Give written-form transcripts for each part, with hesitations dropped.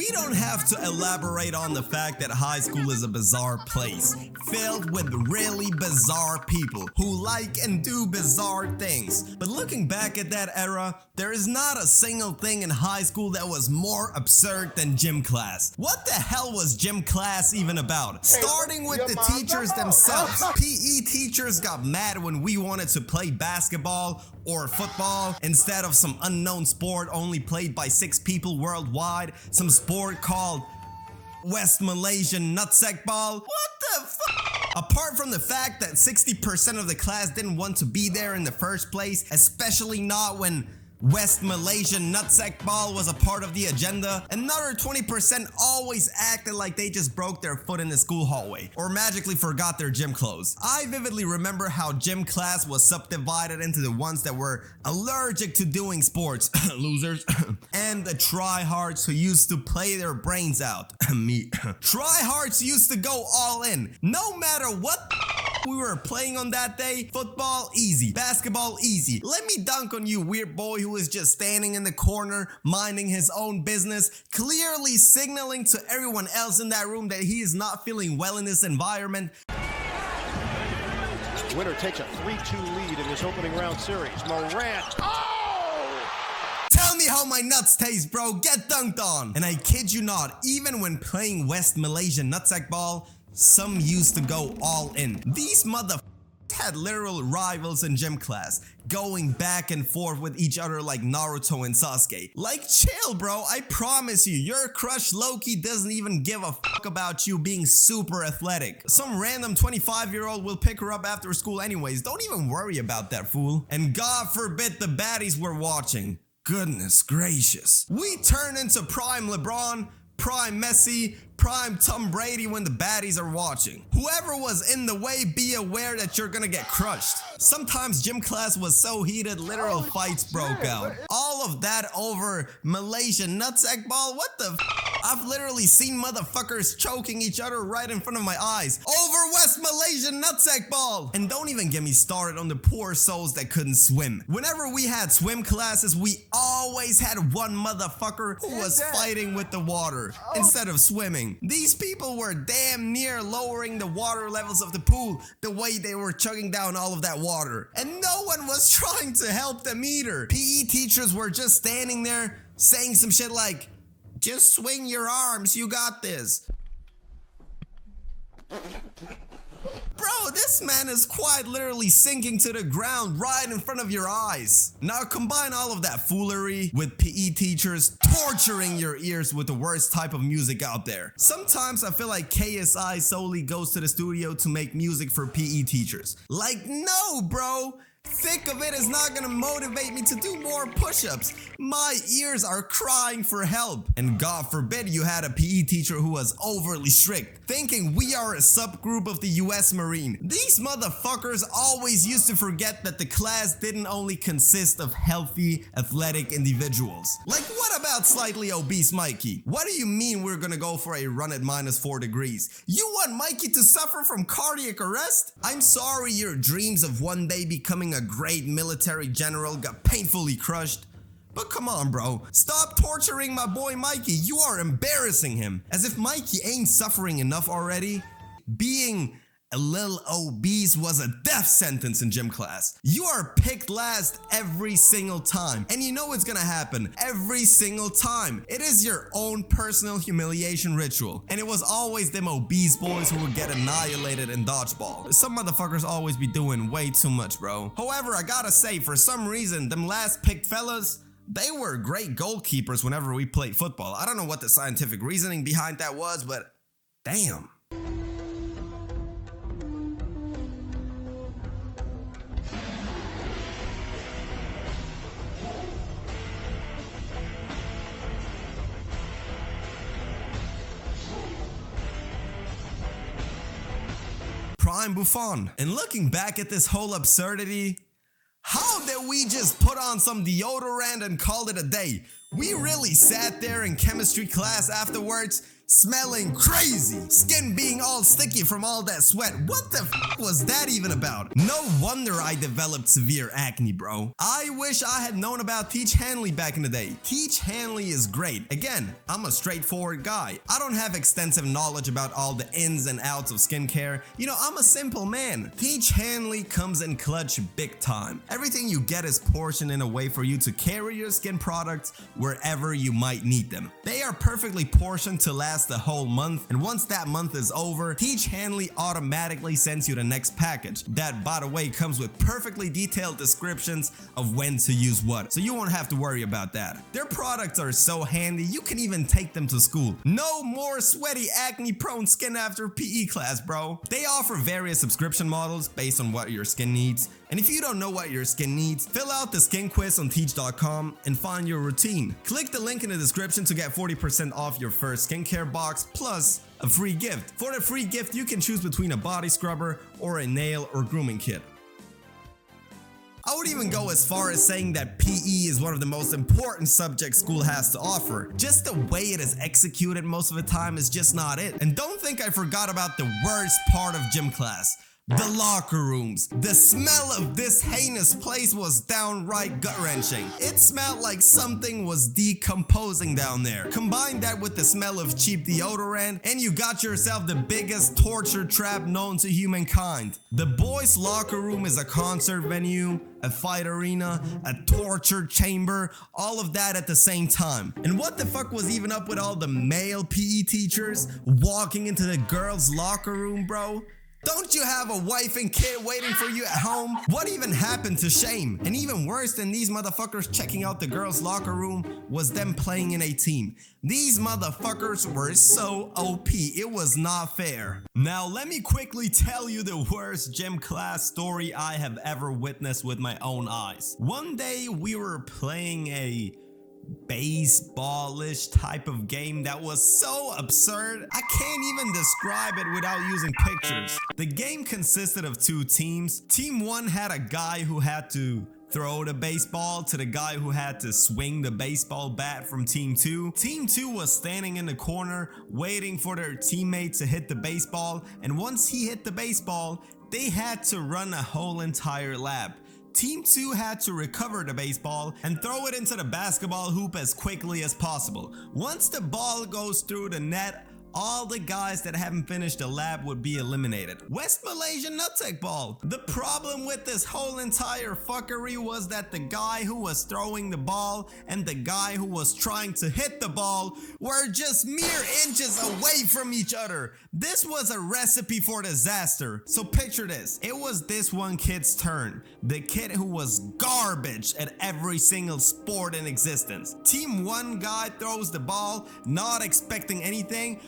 We don't have to elaborate on the fact that high school is a bizarre place, filled with really bizarre people who like and do bizarre things. But looking back at that era, there is not a single thing in high school that was more absurd than gym class. What the hell was gym class even about? Starting with the teachers themselves. PE teachers got mad when we wanted to play basketball or football instead of some unknown sport only played by 6 people worldwide, some sport called West Malaysian nutsack ball. What the fuck? Apart from the fact that 60% of the class didn't want to be there in the first place, especially not when West Malaysian nutsack ball was a part of the agenda, another 20% always acted like they just broke their foot in the school hallway or magically forgot their gym clothes. I vividly remember how gym class was subdivided into the ones that were allergic to doing sports, losers, and the tryhards who used to play their brains out, me. Tryhards used to go all in, no matter what we were playing on that day. Football, easy. Basketball, easy. Let me dunk on you, weird boy who is just standing in the corner, minding his own business, clearly signaling to everyone else in that room that he is not feeling well in this environment. The winner takes a 3-2 lead in this opening round series. Morant. Oh! Tell me how my nuts taste, bro. Get dunked on. And I kid you not, even when playing West Malaysian nutsack ball, some used to go all in. These motherfuckers had literal rivals in gym class, going back and forth with each other like Naruto and Sasuke. Like, chill, bro. I promise you, your crush Loki doesn't even give a fuck about you being super athletic. Some random 25-year-old will pick her up after school anyways. Don't even worry about that, fool. And God forbid the baddies were watching. Goodness gracious. We turn into prime LeBron, prime Messi, prime Tom Brady when the baddies are watching. Whoever was in the way, be aware that you're gonna get crushed. Sometimes gym class was so heated, literal fights broke out. All of that over Malaysian nutsack ball? What the f? I've literally seen motherfuckers choking each other right in front of my eyes over West Malaysian nutsack ball. And don't even get me started on the poor souls that couldn't swim. Whenever we had swim classes, we always had one motherfucker who was fighting with the water instead of swimming. These people were damn near lowering the water levels of the pool the way they were chugging down all of that water. And no one was trying to help them either. PE teachers were just standing there saying some shit like, "Just swing your arms, you got this." Bro, this man is quite literally sinking to the ground right in front of your eyes. Now combine all of that foolery with PE teachers torturing your ears with the worst type of music out there. Sometimes I feel like KSI solely goes to the studio to make music for PE teachers. Like, no, bro. Thick of it is not gonna motivate me to do more push-ups. My ears are crying for help. And God forbid you had a PE teacher who was overly strict, thinking we are a subgroup of the US Marine. These motherfuckers always used to forget that the class didn't only consist of healthy, athletic individuals. Like, what about slightly obese Mikey? What do you mean we're gonna go for a run at -4 degrees? You want Mikey to suffer from cardiac arrest? I'm sorry your dreams of one day becoming a great military general got painfully crushed. But come on, bro. Stop torturing my boy Mikey. You are embarrassing him. As if Mikey ain't suffering enough already. Being a little obese was a death sentence in gym class. You are picked last every single time. And you know what's gonna happen every single time. It is your own personal humiliation ritual. And it was always them obese boys who would get annihilated in dodgeball. Some motherfuckers always be doing way too much, bro. However, I gotta say, for some reason, them last picked fellas, they were great goalkeepers whenever we played football. I don't know what the scientific reasoning behind that was, but damn. Prime Buffon. And looking back at this whole absurdity, how did we just put on some deodorant and called it a day? We really sat there in chemistry class afterwards smelling crazy, skin being all sticky from all that sweat. What the f was that even about? No wonder I developed severe acne, bro. I wish I had known about Teach Hanley back in the day. Teach Hanley is great. Again, I'm a straightforward guy. I don't have extensive knowledge about all the ins and outs of skincare. You know, I'm a simple man. Teach Hanley comes in clutch big time. Everything you get is portioned in a way for you to carry your skin products wherever you might need them. They are perfectly portioned to last the whole month, and once that month is over, Teach Hanley automatically sends you the next package. That, by the way, comes with perfectly detailed descriptions of when to use what, so you won't have to worry about that. Their products are so handy, you can even take them to school. No more sweaty, acne-prone skin after PE class, bro. They offer various subscription models based on what your skin needs. And if you don't know what your skin needs, fill out the skin quiz on teach.com and find your routine. Click the link in the description to get 40% off your first skincare box plus a free gift. For the free gift, you can choose between a body scrubber or a nail or grooming kit. I would even go as far as saying that PE is one of the most important subjects school has to offer. Just the way it is executed most of the time is just not it. And don't think I forgot about the worst part of gym class. The locker rooms. The smell of this heinous place was downright gut-wrenching. It smelled like something was decomposing down there. Combine that with the smell of cheap deodorant, and you got yourself the biggest torture trap known to humankind. The boys' locker room is a concert venue, a fight arena, a torture chamber, all of that at the same time. And what the fuck was even up with all the male PE teachers walking into the girls' locker room, bro? Don't you have a wife and kid waiting for you at home? What even happened to shame? And even worse than these motherfuckers checking out the girls' locker room was them playing in a team. These motherfuckers were so OP, it was not fair. Now let me quickly tell you the worst gym class story I have ever witnessed with my own eyes. One day we were playing a baseball-ish type of game that was so absurd I can't even describe it without using pictures. The game consisted of two teams. Team 1 had a guy who had to throw the baseball to the guy who had to swing the baseball bat from Team 2. Team 2 was standing in the corner waiting for their teammate to hit the baseball, and once he hit the baseball, they had to run a whole entire lap. Team 2 had to recover the baseball and throw it into the basketball hoop as quickly as possible. Once the ball goes through the net, all the guys that haven't finished the lap would be eliminated. West Malaysian nutsack ball. The problem with this whole entire fuckery was that the guy who was throwing the ball and the guy who was trying to hit the ball were just mere inches away from each other. This was a recipe for disaster. So picture this. It was this one kid's turn. The kid who was garbage at every single sport in existence. Team 1 guy throws the ball, not expecting anything.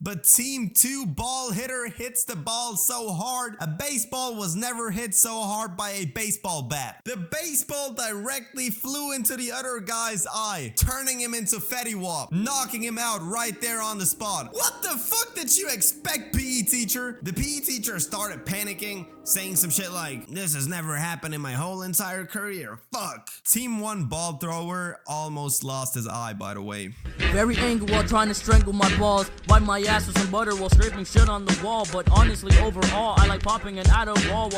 But Team 2 ball hitter hits the ball so hard, a baseball was never hit so hard by a baseball bat. The baseball directly flew into the other guy's eye, turning him into Fetty Wap, knocking him out right there on the spot. What the fuck did you expect, PE teacher? The PE teacher started panicking, saying some shit like, "This has never happened in my whole entire career, fuck." Team 1 ball thrower almost lost his eye, by the way. Very angry while trying to strangle my balls. Wipe my ass with some butter while scraping shit on the wall. But honestly, overall, I like popping an Adderall while